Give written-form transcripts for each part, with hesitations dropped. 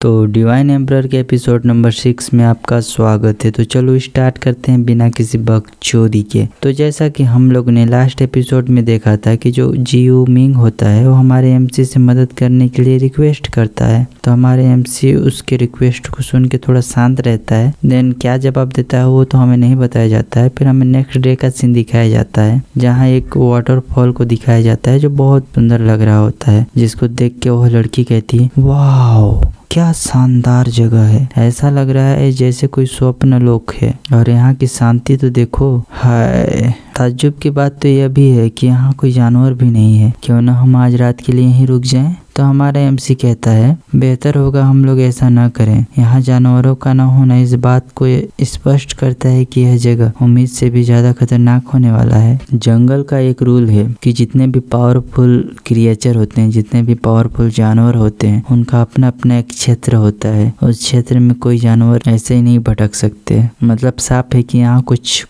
तो divine emperor के episode number 6 में आपका स्वागत है। तो चलो स्टार्ट करते हैं बिना किसी बकचोदी के। तो जैसा कि हम लोग ने लास्ट एपिसोड में देखा था कि जो जियो मिंग होता है वो हमारे एमसी से मदद करने के लिए रिक्वेस्ट करता है। तो हमारे एमसी उसके रिक्वेस्ट को सुन के थोड़ा शांत रहता है। देन क्या जवाब देता है वो तो हमें नहीं बताया जाता है। फिर हमें नेक्स्ट डे का सीन दिखाया जाता है जहाँ एक वाटरफॉल को दिखाया जाता है जो बहुत सुंदर लग रहा होता है, जिसको देख के वह लड़की कहती है वाओ क्या शानदार जगह है, ऐसा लग रहा है जैसे कोई स्वप्न लोक है। और यहाँ की शांति तो देखो, हाय। ताज्जुब की बात तो यह भी है कि यहाँ कोई जानवर भी नहीं है। क्यों ना हम आज रात के लिए यहीं रुक जाएं? तो हमारा एमसी कहता है बेहतर होगा हम लोग ऐसा ना करें। यहाँ जानवरों का न होना इस बात को स्पष्ट करता है कि यह जगह उम्मीद से भी ज्यादा खतरनाक होने वाला है। जंगल का एक रूल है कि जितने भी पावरफुल क्रिएचर होते हैं, जितने भी पावरफुल जानवर होते हैं, उनका अपना अपना एक क्षेत्र होता है। उस क्षेत्र में कोई जानवर ऐसे ही नहीं भटक सकते। मतलब साफ है कि यहाँ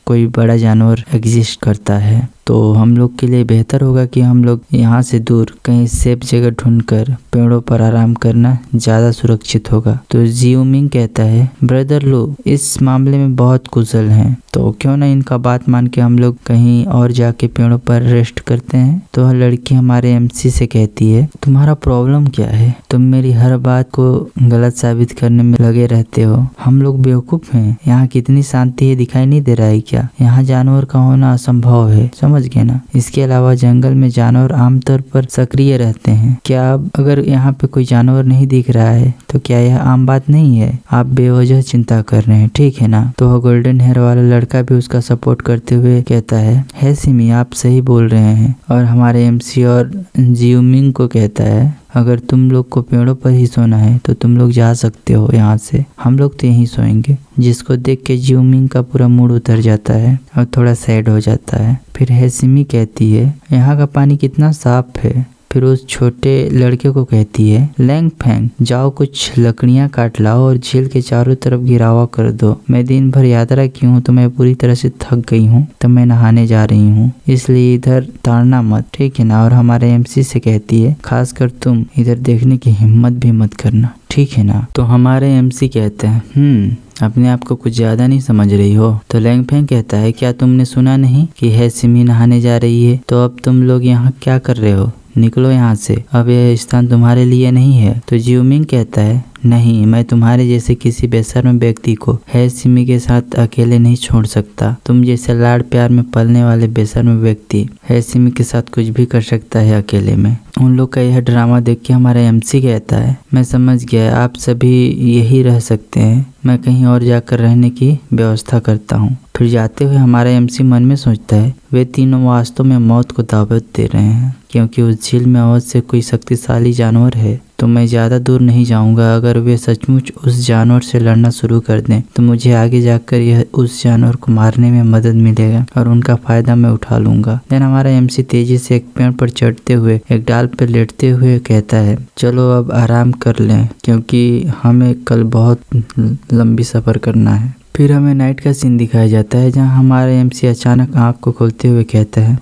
कोई बड़ा जानवर एग्जिस्ट करता है। तो हम लोग के लिए बेहतर होगा कि हम लोग यहाँ से दूर कहीं सेफ जगह ढूंढकर पेड़ों पर आराम करना ज्यादा सुरक्षित होगा। तो जियो मिंग कहता है ब्रदर लो इस मामले में बहुत कुशल हैं, तो क्यों ना इनका बात मान के हम लोग कहीं और जाके पेड़ों पर रेस्ट करते हैं। तो वह लड़की हमारे एमसी से कहती है तुम्हारा प्रॉब्लम क्या है, तुम मेरी हर बात को गलत साबित करने में लगे रहते हो। हम लोग बेवकूफ हैं, यहाँ कितनी शांति है दिखाई नहीं दे रहा है क्या? यहाँ जानवर का होना असंभव है, समझ गए ना। इसके अलावा जंगल में जानवर आमतौर पर सक्रिय रहते हैं। क्या अगर यहाँ पे कोई जानवर नहीं दिख रहा है तो क्या यह आम बात नहीं है? आप बेवजह चिंता कर रहे हैं, ठीक है ना। तो वह गोल्डन हेयर वाला लड़का भी उसका सपोर्ट करते हुए कहता है सिमी आप सही बोल रहे हैं। और हमारे एमसी और जियो मिंग को कहता है अगर तुम लोग को पेड़ों पर ही सोना है तो तुम लोग जा सकते हो यहाँ से, हम लोग तो यहीं सोएंगे। जिसको देख के जियो मिंग का पूरा मूड उतर जाता है और थोड़ा सैड हो जाता है। फिर हेसिमी कहती है यहाँ का पानी कितना साफ है। फिर उस छोटे लड़के को कहती है लैंग फैंग जाओ कुछ लकड़ियां काट लाओ और झील के चारों तरफ गिरावा कर दो। मैं दिन भर यात्रा की हूँ तो मैं पूरी तरह से थक गई हूँ, तो मैं नहाने जा रही हूँ, इसलिए इधर ताड़ना मत, ठीक है ना। और हमारे एमसी से कहती है खासकर तुम इधर देखने की हिम्मत भी मत करना, ठीक है ना। तो हमारे एमसी कहते हैं अपने आप को कुछ ज्यादा नहीं समझ रही हो। तो लैंग फैंग कहता है क्या तुमने सुना नहीं कि हेसिमी नहाने जा रही है? तो अब तुम लोग यहाँ क्या कर रहे हो, निकलो यहाँ से, अब यह स्थान तुम्हारे लिए नहीं है। तो जियो मिंग कहता है नहीं, मैं तुम्हारे जैसे किसी बेशर्म व्यक्ति को हेसिमी के साथ अकेले नहीं छोड़ सकता। तुम जैसे लाड़ प्यार में पलने वाले बेशर्म व्यक्ति हेसिमी के साथ कुछ भी कर सकता है अकेले में। उन लोग का यह ड्रामा देख के हमारा एमसी कहता है मैं समझ गया, आप सभी यही रह सकते हैं, मैं कहीं और जाकर रहने की व्यवस्था करता हूँ। फिर जाते हुए हमारा एमसी मन में सोचता है वे तीनों वास्तव में मौत को दावत दे रहे हैं, क्योंकि उस झील में अवश्य कोई शक्तिशाली जानवर है। तो मैं ज़्यादा दूर नहीं जाऊंगा। अगर वे सचमुच उस जानवर से लड़ना शुरू कर दें तो मुझे आगे जाकर यह उस जानवर को मारने में मदद मिलेगा और उनका फायदा मैं उठा लूंगा। देन हमारा एमसी तेजी से एक पेड़ पर चढ़ते हुए एक डाल पर लेटते हुए कहता है चलो अब आराम कर लें, क्योंकि हमें कल बहुत लंबी सफ़र करना है। फिर हमें नाइट का सीन दिखाया जाता है जहाँ हमारा एमसी अचानक आँख को खोलते हुए कहता है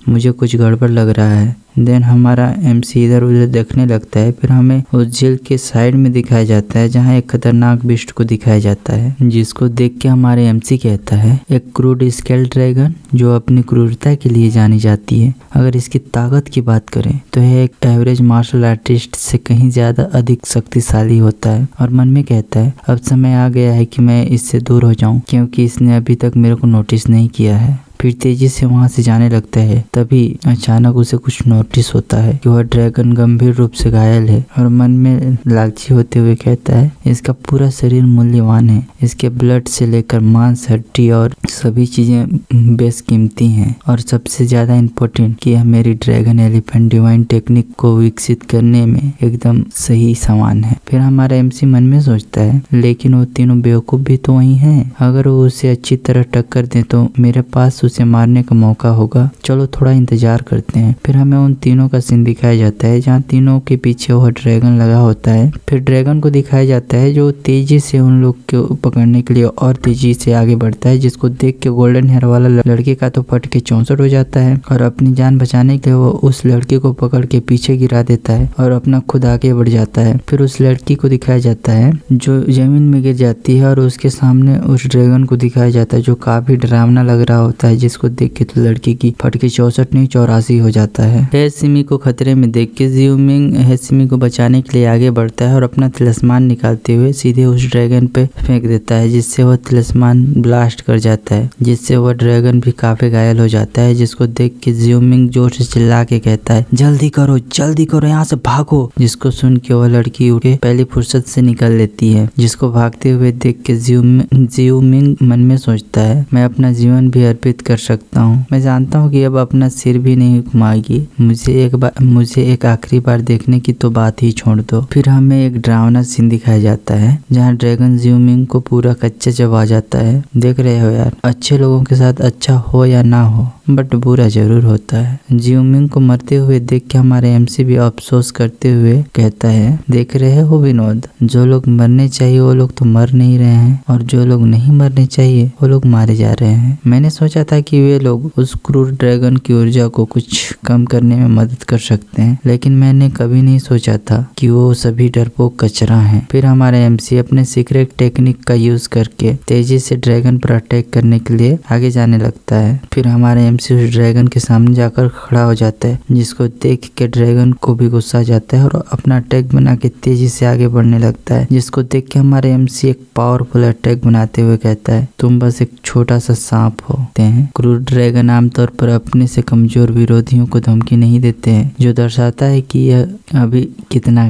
मुझे कुछ गड़बड़ लग रहा है। देन हमारा एमसी इधर उधर देखने लगता है। फिर हमें उस झील के साइड में दिखाया जाता है जहाँ एक खतरनाक बिस्ट को दिखाया जाता है, जिसको देख के हमारे एमसी कहता है एक क्रूड स्केल ड्रैगन जो अपनी क्रूरता के लिए जानी जाती है। अगर इसकी ताकत की बात करें तो यह एक एवरेज मार्शल आर्टिस्ट से कहीं ज्यादा अधिक शक्तिशाली होता है। और मन में कहता है अब समय आ गया है कि मैं इससे दूर हो जाऊं, क्योंकि इसने अभी तक मेरे को नोटिस नहीं किया है। फिर तेजी से वहां से जाने लगता है। तभी अचानक उसे कुछ नोटिस होता है कि वह ड्रैगन गंभीर रूप से घायल है। और मन में लालची होते हुए कहता है इसका पूरा शरीर मूल्यवान है, इसके ब्लड से लेकर मांस, हड्डी और सभी चीजें बेशकीमती हैं। और सबसे ज्यादा इम्पोर्टेंट कि यह मेरी ड्रैगन एलिफेंट डिवाइन टेक्निक को विकसित करने में एकदम सही सामान है। फिर हमारा एमसी मन में सोचता है लेकिन वो तीनों बेवकूफ भी तो वही हैं। अगर वो उसे अच्छी तरह टक्कर दे तो मेरे पास उसे मारने का मौका होगा, चलो थोड़ा इंतजार करते हैं। फिर हमें उन तीनों का सीन दिखाया जाता है जहाँ तीनों के पीछे वह ड्रैगन लगा होता है। फिर ड्रैगन को दिखाया जाता है जो तेजी से उन लोग को पकड़ने के लिए और तेजी से आगे बढ़ता है, जिसको देख के गोल्डन हेयर वाला लड़के का तो फट के 64 हो जाता है और अपनी जान बचाने के लिए वो उस लड़के को पकड़ के पीछे गिरा देता है और अपना खुद आगे बढ़ जाता है। फिर उस लड़की को दिखाया जाता है जो जमीन में गिर जाती है और उसके सामने उस ड्रैगन को दिखाया जाता है जो काफी डरावना लग रहा होता है, जिसको देख के तो लड़की की फट के 64 नहीं 84 हो जाता है। हेसिमी को खतरे में देख के जियोमिंग हेसिमी को बचाने के लिए आगे बढ़ता है और अपना तिलिस्मान निकालते हुए सीधे उस ड्रैगन पे फेंक देता है, जिससे वह तिलिस्मान ब्लास्ट कर जाता है, जिससे वह ड्रैगन भी काफी घायल हो जाता है। जिसको देख के जियोमिंग जोर से चिल्ला के कहता है जल्दी करो यहाँ से भागो, जिसको सुन के वह लड़की उठे पहली फुर्सत से निकल लेती है। जिसको भागते हुए देख के जियोमिंग मन में सोचता है मैं अपना जीवन भी अर्पित कर सकता हूँ, मैं जानता हूँ कि अब अपना सिर भी नहीं घुमाएगी, मुझे एक आखिरी बार देखने की तो बात ही छोड़ दो। फिर हमें एक डरावना सीन दिखाया जाता है जहाँ ड्रैगन जियोमिंग को पूरा कच्चा चबा जाता है। देख रहे हो यार, अच्छे लोगों के साथ अच्छा हो या ना हो बट बुरा जरूर होता है। जियोमिंग को मरते हुए देख के हमारे एमसी भी अफसोस करते हुए कहता है देख रहे हो विनोद, जो लोग मरने चाहिए वो लोग तो मर नहीं रहे हैं और जो लोग नहीं मरने चाहिए वो लोग मारे जा रहे हैं। मैंने सोचा था कि वे लोग उस क्रूर ड्रैगन की ऊर्जा को कुछ कम करने में मदद कर सकते हैं, लेकिन मैंने कभी नहीं सोचा था कि वो सभी डरपोक कचरा हैं। फिर हमारे एमसी अपने सीक्रेट टेक्निक का यूज करके तेजी से ड्रैगन पर अटैक करने के लिए आगे जाने लगता है। फिर हमारे एमसी उस ड्रैगन के सामने जाकर खड़ा हो जाता है, जिसको देख के ड्रैगन को भी गुस्सा आ जाता है और अपना अटैक बना के तेजी से आगे बढ़ने लगता है। जिसको देख के हमारे एमसी एक पावरफुल अटैक बनाते हुए कहता है तुम बस एक छोटा सा सांप होते हैं। क्रूर ड्रैगन आमतौर पर अपने से कमजोर विरोधियों को धमकी नहीं देते हैं, जो दर्शाता है कि यह अभी कितना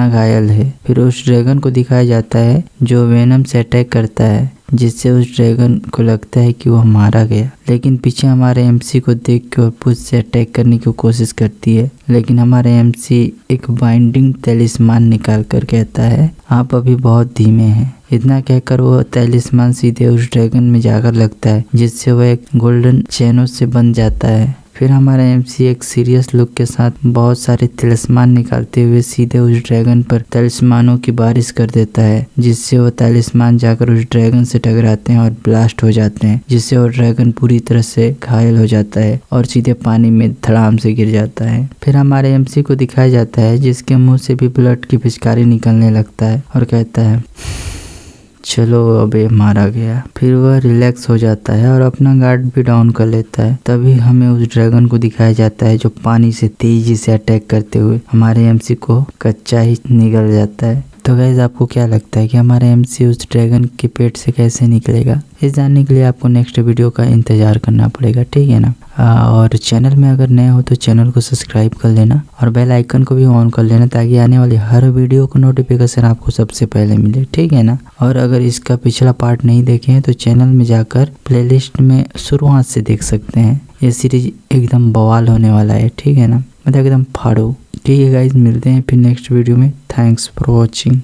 घायल है। फिर उस ड्रैगन को दिखाया जाता है जो वेनम से अटैक करता है, जिससे उस ड्रैगन को लगता है कि वह मारा गया, लेकिन पीछे हमारे एमसी को देख के और पुश से अटैक करने की कोशिश करती है। लेकिन हमारे एमसी एक बाइंडिंग तलिस्मान निकाल कर कहता है आप अभी बहुत धीमे हैं। इतना कहकर वो तलिस्मान सीधे उस ड्रैगन में जाकर लगता है, जिससे वह एक गोल्डन चैनों से बन जाता है। फिर हमारा एमसी एक सीरियस लुक के साथ बहुत सारे तलिस्मान निकालते हुए सीधे उस ड्रैगन पर तलिस्मानों की बारिश कर देता है, जिससे वो तलिस्मान जाकर उस ड्रैगन से टकराते हैं और ब्लास्ट हो जाते हैं, जिससे वो ड्रैगन पूरी तरह से घायल हो जाता है और सीधे पानी में धड़ाम से गिर जाता है। फिर हमारे एमसी को दिखाया जाता है जिसके मुंह से भी ब्लड की पिचकारी निकलने लगता है और कहता है चलो अबे मारा गया। फिर वह रिलैक्स हो जाता है और अपना गार्ड भी डाउन कर लेता है। तभी हमें उस ड्रैगन को दिखाया जाता है जो पानी से तेजी से अटैक करते हुए हमारे एमसी को कच्चा ही निगल जाता है। तो गाइस आपको क्या लगता है कि हमारा एमसी उस ड्रैगन के पेट से कैसे निकलेगा? इस जानने के लिए आपको नेक्स्ट वीडियो का इंतजार करना पड़ेगा, ठीक है ना। और चैनल में अगर नए हो तो चैनल को सब्सक्राइब कर लेना और बेल आइकन को भी ऑन कर लेना, ताकि आने वाली हर वीडियो को नोटिफिकेशन आपको सबसे पहले मिले, ठीक है ना। और अगर इसका पिछला पार्ट नहीं देखे हैं तो चैनल में जाकर प्लेलिस्ट में शुरुआत से देख सकते हैं। ये सीरीज एकदम बवाल होने वाला है, ठीक है ना, मतलब एकदम फाड़ो। ठीक है गाइज, मिलते हैं फिर नेक्स्ट वीडियो में। Thanks for watching.